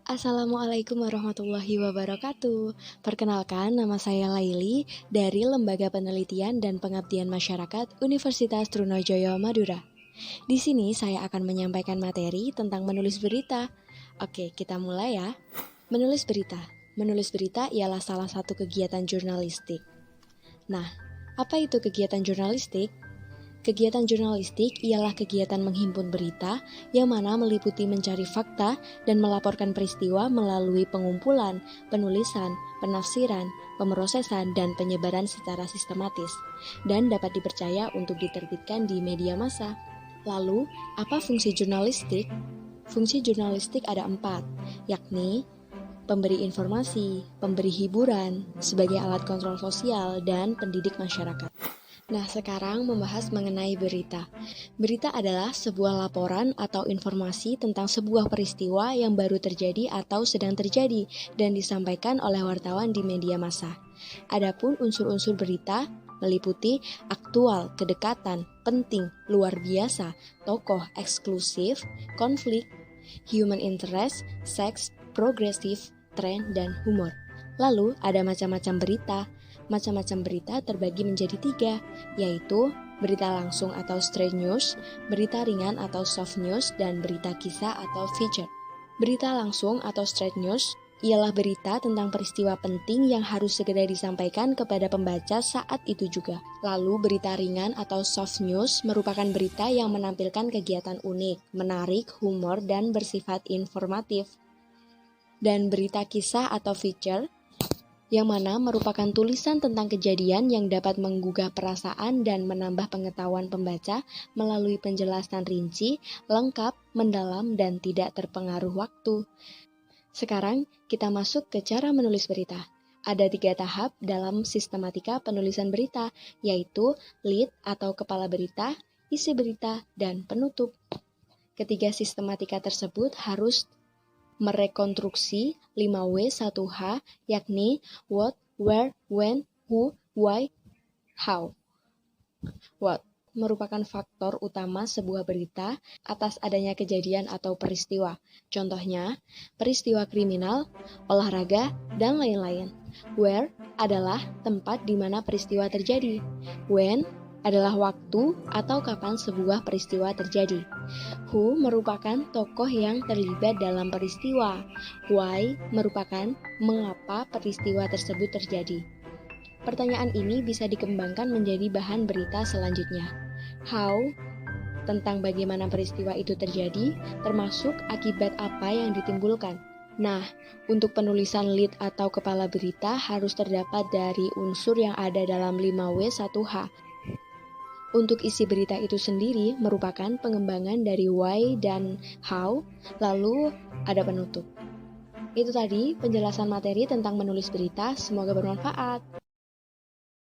Assalamualaikum warahmatullahi wabarakatuh. Perkenalkan, nama saya Laili dari Lembaga Penelitian dan Pengabdian Masyarakat Universitas Trunojoyo Madura. Di sini saya akan menyampaikan materi tentang menulis berita. Oke, kita mulai ya. Menulis berita. Menulis berita ialah salah satu kegiatan jurnalistik. Nah, apa itu kegiatan jurnalistik? Kegiatan jurnalistik ialah kegiatan menghimpun berita yang mana meliputi mencari fakta dan melaporkan peristiwa melalui pengumpulan, penulisan, penafsiran, pemrosesan, dan penyebaran secara sistematis, dan dapat dipercaya untuk diterbitkan di media massa. Lalu, apa fungsi jurnalistik? Fungsi jurnalistik ada 4, yakni pemberi informasi, pemberi hiburan, sebagai alat kontrol sosial, dan pendidik masyarakat. Nah, sekarang membahas mengenai berita. Berita adalah sebuah laporan atau informasi tentang sebuah peristiwa yang baru terjadi atau sedang terjadi dan disampaikan oleh wartawan di media massa. Adapun unsur-unsur berita meliputi aktual, kedekatan, penting, luar biasa, tokoh, eksklusif, konflik, human interest, seks, progresif, tren, dan humor. Lalu ada macam-macam berita. Macam-macam berita terbagi menjadi 3, yaitu berita langsung atau straight news, berita ringan atau soft news, dan berita kisah atau feature. Berita langsung atau straight news ialah berita tentang peristiwa penting yang harus segera disampaikan kepada pembaca saat itu juga. Lalu berita ringan atau soft news merupakan berita yang menampilkan kegiatan unik, menarik, humor, dan bersifat informatif. Dan berita kisah atau feature yang mana merupakan tulisan tentang kejadian yang dapat menggugah perasaan dan menambah pengetahuan pembaca melalui penjelasan rinci, lengkap, mendalam, dan tidak terpengaruh waktu. Sekarang kita masuk ke cara menulis berita. Ada 3 tahap dalam sistematika penulisan berita, yaitu lead atau kepala berita, isi berita, dan penutup. Ketiga sistematika tersebut harus merekonstruksi 5W1H, yakni what, where, when, who, why, how. What merupakan faktor utama sebuah berita atas adanya kejadian atau peristiwa. Contohnya, peristiwa kriminal, olahraga, dan lain-lain. Where adalah tempat di mana peristiwa terjadi. When adalah waktu atau kapan sebuah peristiwa terjadi. Who merupakan tokoh yang terlibat dalam peristiwa. Why merupakan mengapa peristiwa tersebut terjadi. Pertanyaan ini bisa dikembangkan menjadi bahan berita selanjutnya. How tentang bagaimana peristiwa itu terjadi, termasuk akibat apa yang ditimbulkan. Nah, untuk penulisan lead atau kepala berita harus terdapat dari unsur yang ada dalam 5W1H. Untuk isi berita itu sendiri merupakan pengembangan dari why dan how, lalu ada penutup. Itu tadi penjelasan materi tentang menulis berita, semoga bermanfaat.